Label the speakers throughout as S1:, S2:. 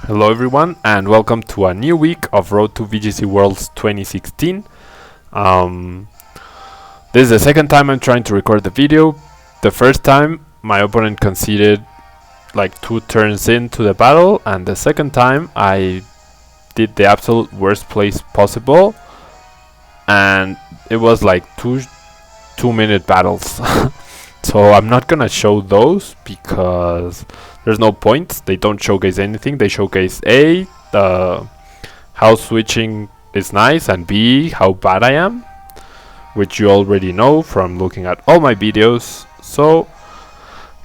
S1: Hello everyone and welcome to a new week of Road to VGC Worlds 2016. This is the second time I'm trying to record the video. The first time my opponent conceded like 2 turns into the battle, and the second time I did the absolute worst place possible, and it was like two 2-minute battles. So I'm not gonna show those because there's no point. They don't showcase anything. They showcase A, how switching is nice, and B, how bad I am, which you already know from looking at all my videos. So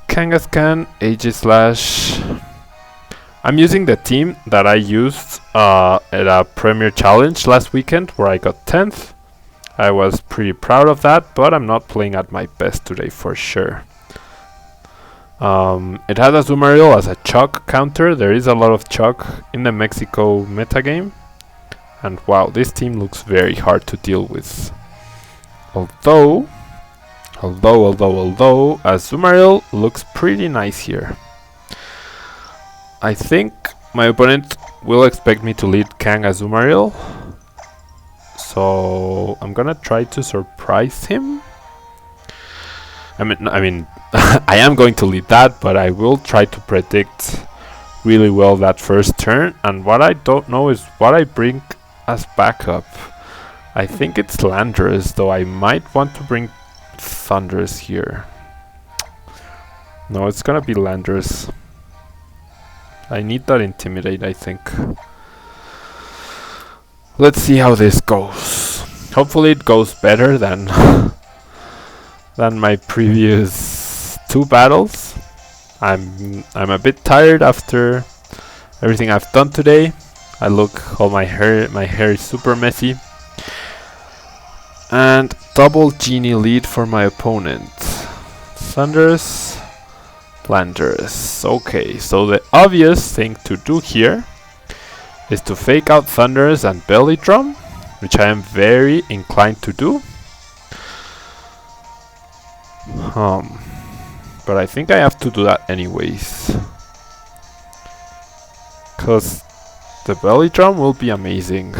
S1: Kangaskhan /. I'm using the team that I used at a Premier Challenge last weekend where I got 10th. I was pretty proud of that, but I'm not playing at my best today for sure. It has Azumarill as a chalk counter. There is a lot of chalk in the Mexico metagame. And wow, this team looks very hard to deal with. Although Azumarill looks pretty nice here. I think my opponent will expect me to lead Kang Azumarill. So I'm gonna try to surprise him. I mean, I am going to lead that, but I will try to predict really well that first turn. And what I don't know is what I bring as backup. I think it's Landorus, though I might want to bring Thunders here. No, it's gonna be Landorus. I need that Intimidate, I think. Let's see how this goes. Hopefully it goes better than my previous 2 battles. I'm a bit tired after everything I've done today. My hair is super messy. And double genie lead for my opponent. Thunders, Landorus. Okay, so the obvious thing to do here is to fake out Thunders and Belly Drum, which I am very inclined to do. But I think I have to do that anyways, cause the Belly Drum will be amazing.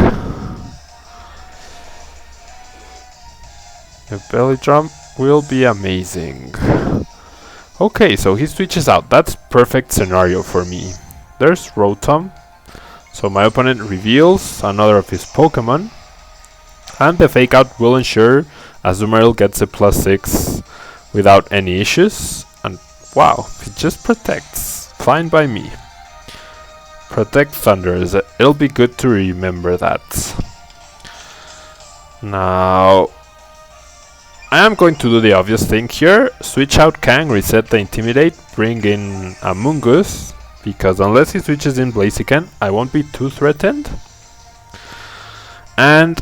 S1: The Belly Drum will be amazing. Okay, so he switches out. That's perfect scenario for me. There's Rotom. So my opponent reveals another of his Pokemon, and the fake out will ensure Azumarill gets a +6 without any issues. And wow, it just protects. Fine by me. Protect Thunders. It'll be good to remember that. Now I am going to do the obvious thing here. Switch out Kang, reset the Intimidate, bring in Amoongus, because unless he switches in Blaziken, I won't be too threatened. And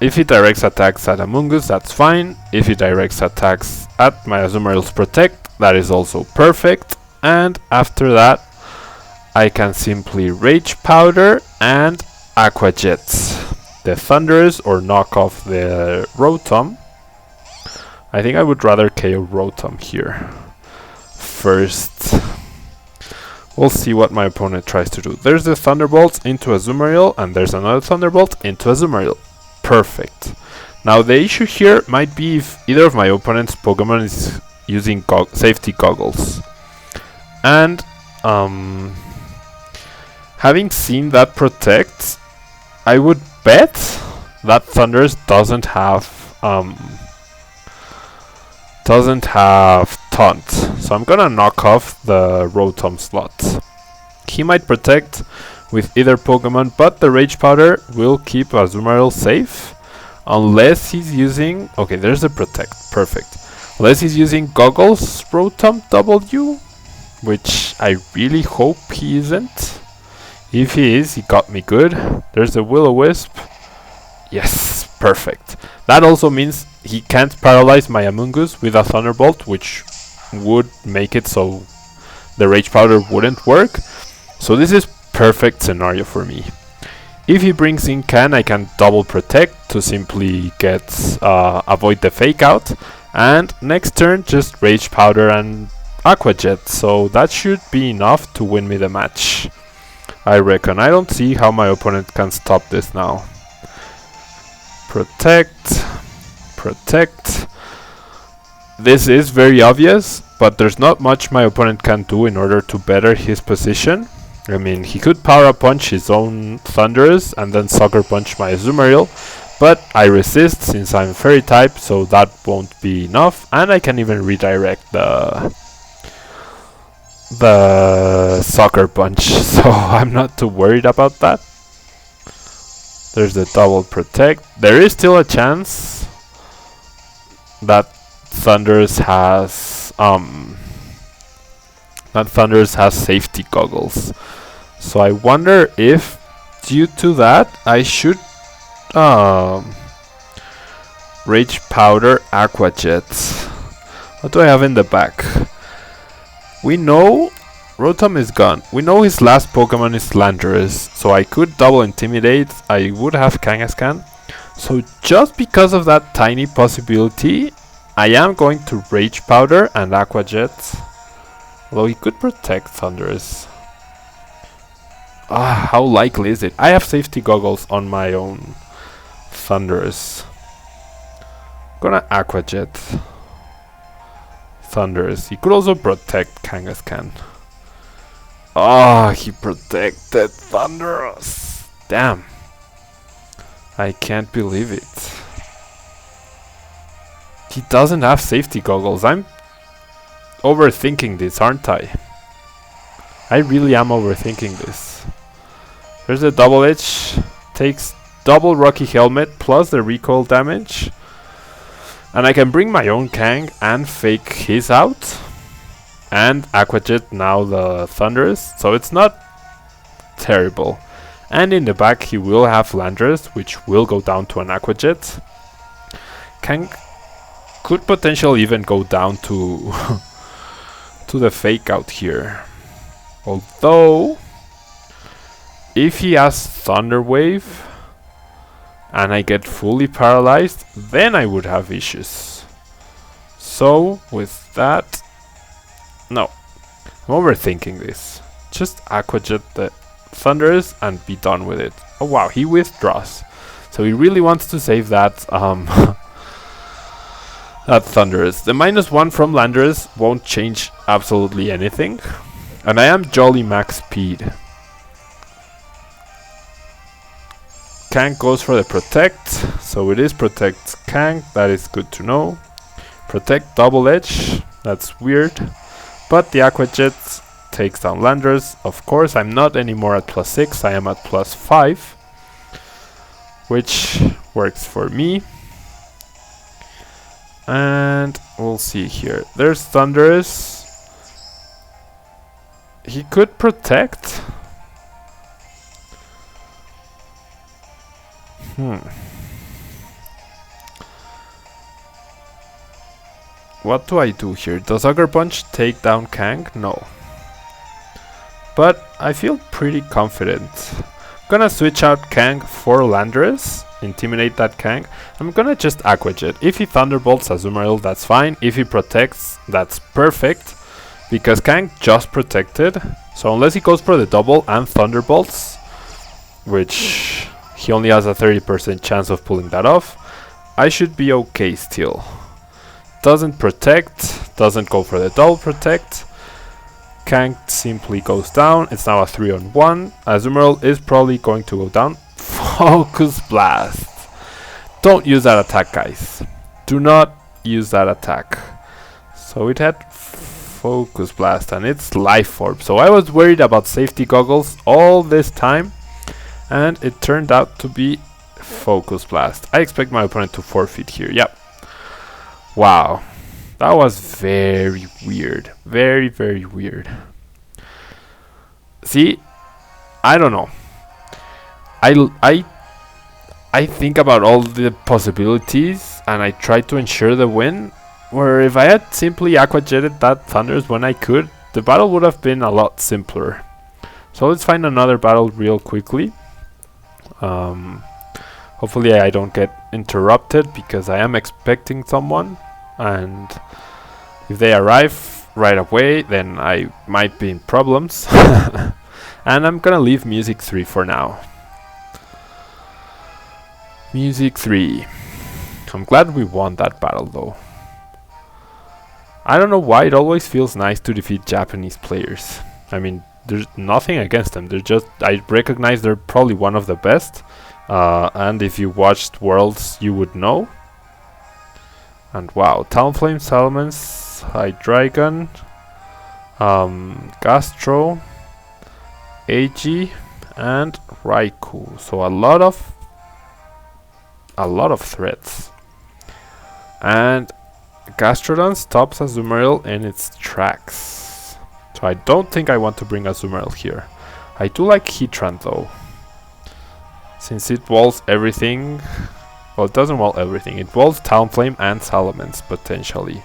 S1: if he directs attacks at Amoongus, that's fine. If he directs attacks at my Azumarill's Protect, that is also perfect. And after that, I can simply Rage Powder and Aqua Jets the Thunders or knock off the Rotom. I think I would rather KO Rotom here first. We'll see what my opponent tries to do. There's the Thunderbolt into Azumarill, and there's another Thunderbolt into Azumarill. Perfect. Now the issue here might be if either of my opponent's Pokemon is using safety goggles. And having seen that Protect, I would bet that Thunders doesn't have Taunt, so I'm gonna knock off the Rotom slot. He might protect with either Pokemon, but the Rage Powder will keep Azumarill safe unless he's using... Okay, there's the Protect, perfect. Unless he's using Goggles Rotom W, which I really hope he isn't. If he is, he got me good. There's the Will-O-Wisp. Yes, perfect. That also means he can't paralyze my Amoongus with a Thunderbolt, which would make it so the Rage Powder wouldn't work. So this is perfect scenario for me. If he brings in Can, I can double Protect to simply get avoid the fake out, and next turn just Rage Powder and Aqua Jet. So that should be enough to win me the match. I reckon. I don't see how my opponent can stop this now. Protect. Protect. This is very obvious, but there's not much my opponent can do in order to better his position. I mean, he could power up punch his own Thundurus and then sucker punch my Azumarill, but I resist since I'm fairy type, so that won't be enough, and I can even redirect the sucker punch, so I'm not too worried about that. There's the double protect. There is still a chance that Thundurus has safety goggles. So I wonder if due to that I should Rage Powder Aqua Jet. What do I have in the back? We know Rotom is gone. We know his last Pokemon is Landorus, so I could double Intimidate. I would have Kangaskhan. So just because of that tiny possibility, I am going to Rage Powder and Aqua Jet. Although he could protect Thundurus. How likely is it? I have safety goggles on my own Thundurus. Gonna Aqua Jet Thundurus. He could also protect Kangaskhan. He protected Thundurus. Damn. I can't believe it. He doesn't have safety goggles. I'm overthinking this, aren't I? I really am overthinking this. There's a double edge. Takes double Rocky Helmet plus the recoil damage. And I can bring my own Kang and fake his out. And Aqua Jet now the Thundurus. So it's not terrible. And in the back he will have Landorus, which will go down to an Aqua Jet. Kang could potentially even go down to to the fake out here. Although if he has Thunder Wave and I get fully paralyzed, then I would have issues. So with that, no, I'm overthinking this. Just Aqua Jet the Thundurus and be done with it. Oh wow, he withdraws. So he really wants to save that that Thundurus. The -1 from Landorus won't change absolutely anything. And I am jolly max speed. Kang goes for the protect. So it is protect Kang. That is good to know. Protect double edge. That's weird. But the Aqua Jet takes down Landorus. Of course, I'm not anymore at +6. I am at +5. Which works for me. And we'll see here. There's Thundurus. He could protect. What do I do here? Does Sucker Punch take down Kang? No. But I feel pretty confident. I'm gonna switch out Kang for Landorus. Intimidate that Kang. I'm gonna just Aqua Jet. If he Thunderbolts Azumarill, that's fine. If he protects, that's perfect. Because Kang just protected. So unless he goes for the double and Thunderbolts, which he only has a 30% chance of pulling that off, I should be okay still. Doesn't protect, doesn't go for the double protect. Kang simply goes down. It's now a 3-on-1. Azumarill is probably going to go down. Focus Blast. Don't use that attack, guys. Do not use that attack. So it had Focus Blast and it's Life Orb. So I was worried about safety goggles all this time. And it turned out to be Focus Blast. I expect my opponent to forfeit here. Yep. Wow. That was very weird. Very, very weird. See? I don't know. I think about all the possibilities and I try to ensure the win. Where if I had simply Aqua Jetted that Thundurus when I could, the battle would have been a lot simpler. So let's find another battle real quickly. Hopefully I don't get interrupted because I am expecting someone, and if they arrive right away then I might be in problems. And I'm gonna leave Music 3 for now. Music 3. I'm glad we won that battle though. I don't know why it always feels nice to defeat Japanese players. I mean, there's nothing against them. They're just, I recognize they're probably one of the best. And if you watched Worlds, you would know. And wow, Talonflame, Salamence, Hydreigon, Gastro, AG, and Raikou. So a lot of threats. And Gastrodon stops Azumarill in its tracks. So I don't think I want to bring Azumarill here. I do like Heatran though, since it walls everything. Well, it doesn't wall everything. It walls Talonflame and Salamence potentially.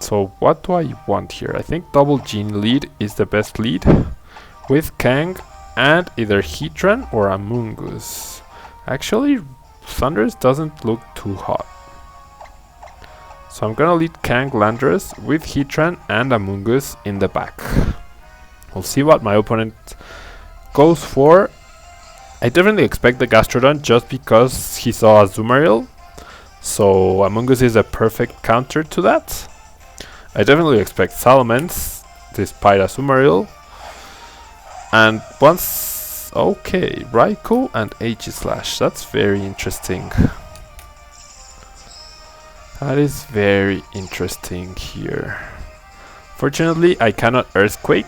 S1: So what do I want here? I think double Genie lead is the best lead with Kang and either Heatran or Amoongus. Actually, Thundurus doesn't look too hot. So I'm gonna lead Kang Landorus with Heatran and Amoongus in the back. We'll see what my opponent goes for. I definitely expect the Gastrodon just because he saw Azumarill. So Amoongus is a perfect counter to that. I definitely expect Salamence despite Azumarill. And once... okay, Raikou and Aegislash. That's very interesting. That is very interesting here. Fortunately, I cannot Earthquake.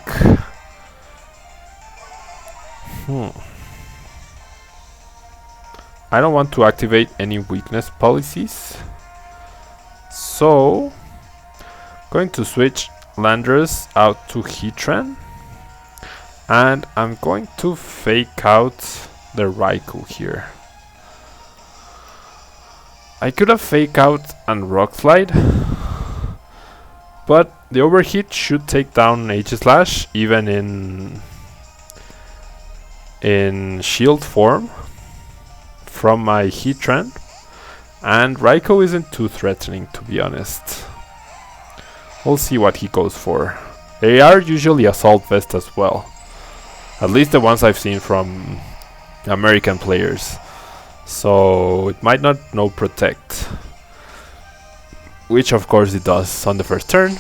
S1: I don't want to activate any weakness policies. So, going to switch Landorus out to Heatran. And I'm going to fake out the Raikou here. I could have fake out and Rock Slide, but the overheat should take down Aegislash even in shield form from my Heatran, and Raikou isn't too threatening, to be honest. We'll see what he goes for. They are usually Assault Vest as well, at least the ones I've seen from American players. So it might not know Protect, which of course it does on the first turn,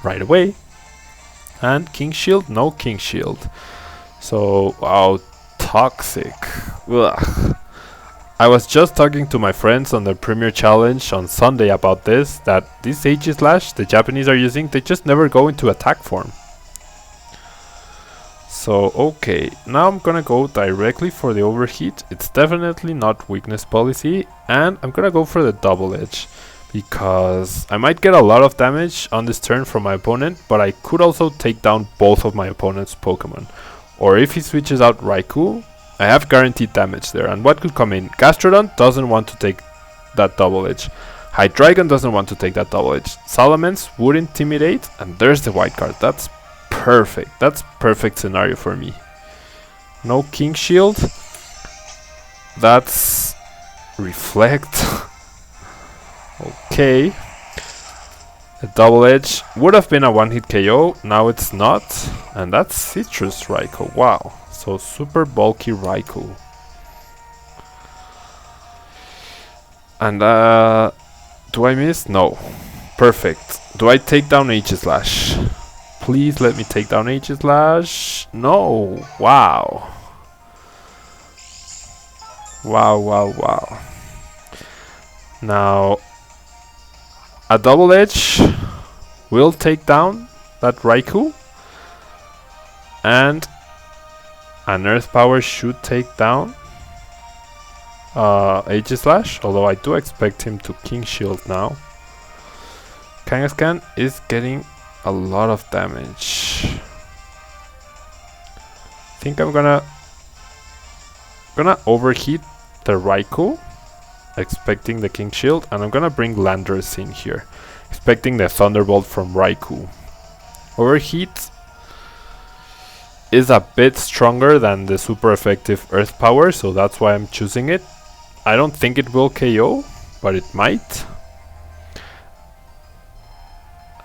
S1: right away. And King Shield, no King Shield. So, wow, Toxic. Ugh. I was just talking to my friends on the Premier Challenge on Sunday about this, that this Aegislash the Japanese are using, they just never go into attack form. So, okay, now I'm gonna go directly for the overheat. It's definitely not weakness policy, and I'm gonna go for the double edge because I might get a lot of damage on this turn from my opponent, but I could also take down both of my opponent's Pokemon. Or if he switches out Raikou, I have guaranteed damage there. And what could come in? Gastrodon doesn't want to take that double edge. Hydreigon doesn't want to take that double edge. Salamence would intimidate, and there's the white card. That's perfect. That's perfect scenario for me. No King Shield. That's Reflect. Okay. A double edge would have been a one-hit KO. Now it's not. And that's Citrus Raikou. Wow. So super bulky Raikou. And do I miss? No. Perfect. Do I take down Aegislash? Please let me take down Aegislash. No. Wow. Wow, wow, wow. Now, a double edge will take down that Raikou. And an Earth Power should take down Aegislash, although I do expect him to King Shield now. Kangaskhan is getting a lot of damage. I think I'm gonna overheat the Raikou, expecting the King Shield, and I'm gonna bring Landorus in here, expecting the Thunderbolt from Raikou. Overheat is a bit stronger than the super effective Earth Power, so that's why I'm choosing it. I don't think it will KO, but it might.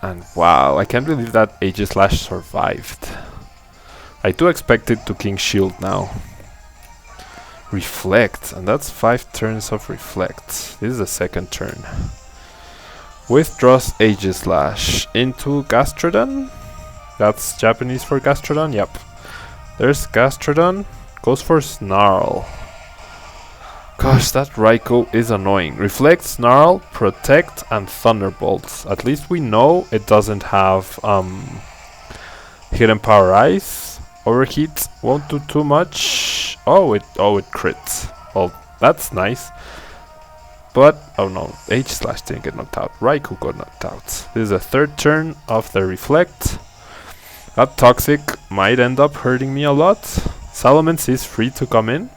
S1: And wow, I can't believe that Aegislash survived. I do expect it to King Shield now. Reflect, and that's 5 turns of Reflect. This is the second turn. Withdraws Aegislash into Gastrodon. That's Japanese for Gastrodon, yep. There's Gastrodon, goes for Snarl. Gosh, that Raikou is annoying. Reflect, Snarl, Protect, and Thunderbolts. At least we know it doesn't have Hidden Power Ice. Overheat won't do too much. Oh, it crits. Well, that's nice. But, oh no, Aegislash didn't get knocked out. Raikou got knocked out. This is the third turn of the Reflect. That Toxic might end up hurting me a lot. Salamence is free to come in.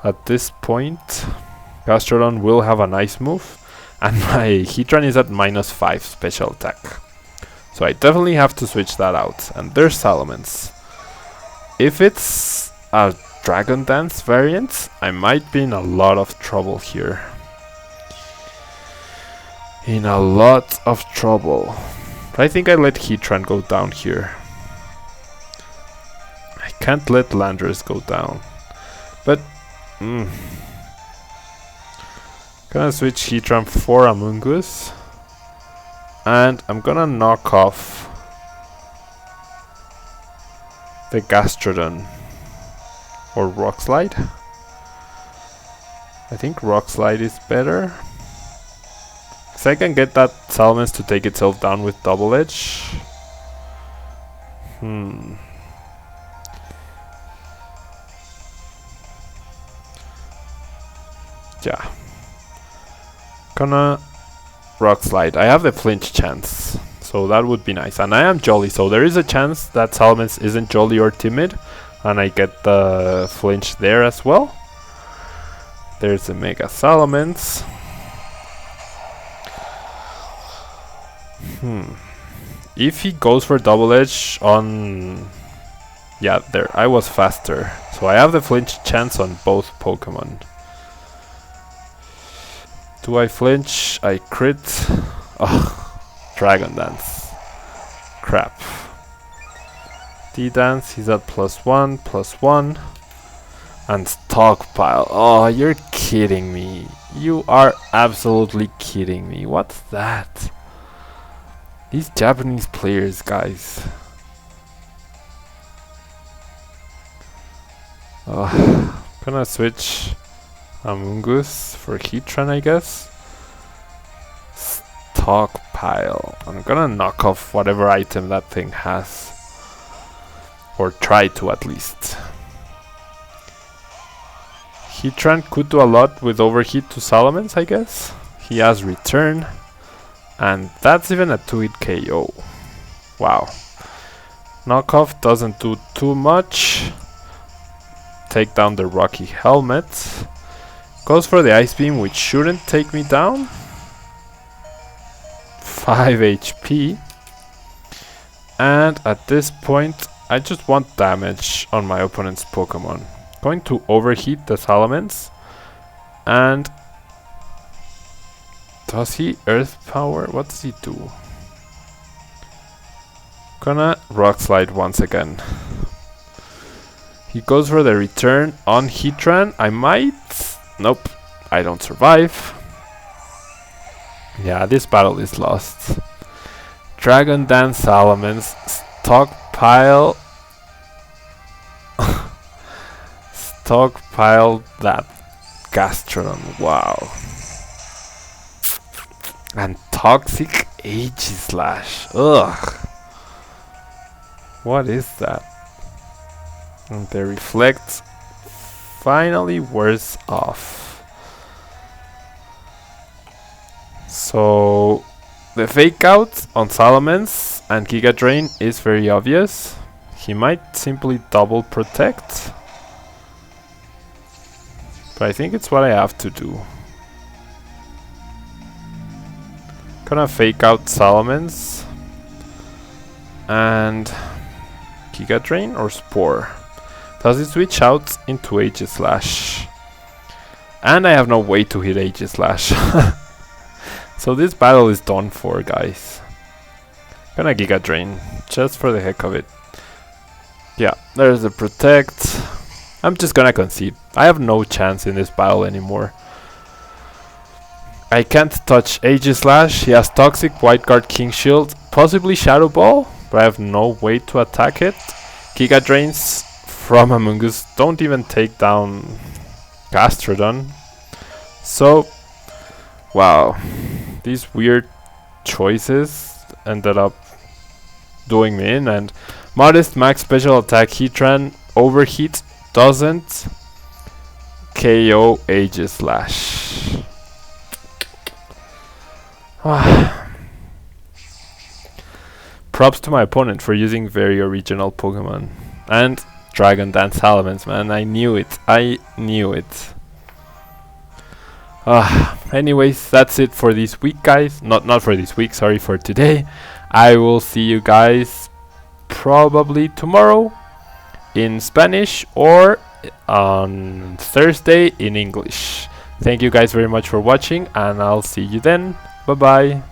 S1: At this point, Gastrodon will have a nice move. And my Heatran is at -5 special attack. So I definitely have to switch that out. And there's Salamence. If it's a Dragon Dance variant, I might be in a lot of trouble here. In a lot of trouble. But I think I let Heatran go down here. I can't let Landorus go down. But gonna switch Heatran for Amoongus. And I'm gonna knock off the Gastrodon. Or Rock Slide. I think Rock Slide is better. So I can get that Salamence to take itself down with Double Edge. Yeah. Gonna Rock Slide. I have the flinch chance, so that would be nice. And I am Jolly, so there is a chance that Salamence isn't Jolly or timid. And I get the flinch there as well. There's the Mega Salamence. If he goes for Double Edge on... Yeah, there, I was faster. So I have the flinch chance on both Pokemon. Do I flinch? I crit. Oh, Dragon Dance. Crap. D-Dance, he's at +1/+1. And Stockpile. Oh, you're kidding me. You are absolutely kidding me. What's that? These Japanese players, guys. Gonna switch Amoongus for Heatran, I guess. Stockpile. I'm gonna knock off whatever item that thing has. Or try to, at least. Heatran could do a lot with Overheat to Salamence, I guess. He has Return. And that's even a 2-hit KO. Wow. Knockoff doesn't do too much. Take down the Rocky Helmet. Goes for the Ice Beam, which shouldn't take me down. 5 HP. And at this point, I just want damage on my opponent's Pokemon. Going to Overheat the Salamence. And... does he Earth Power? What does he do? Gonna Rock Slide once again. He goes for the Return on Heatran. I might... Nope. I don't survive. Yeah, this battle is lost. Dragon Dance Salamence. Stockpile... Stockpile that Gastrodon. Wow. And Toxic Aegislash. Ugh. What is that? And the Reflect finally wears off. So the fake out on Salamence and Giga Drain is very obvious. He might simply double protect. But I think it's what I have to do. Gonna fake out Salamence and Giga Drain or Spore. Does it switch out into Aegislash? And I have no way to hit Aegislash. So this battle is done for, guys. Gonna Giga Drain just for the heck of it. Yeah, there's the protect. I'm just gonna concede. I have no chance in this battle anymore. I can't touch Aegislash. He has Toxic, White Guard, King Shield, possibly Shadow Ball, but I have no way to attack it. Giga Drains from Amoongus don't even take down Gastrodon. So, wow, these weird choices ended up doing me in, and Modest Max Special Attack Heatran Overheat doesn't KO Aegislash. Props to my opponent for using very original Pokemon. And Dragon Dance Salamence, man. I knew it. I knew it. Anyways, that's it for this week, guys. Not for this week, sorry, for today. I will see you guys probably tomorrow in Spanish or on Thursday in English. Thank you guys very much for watching, and I'll see you then. Bye bye.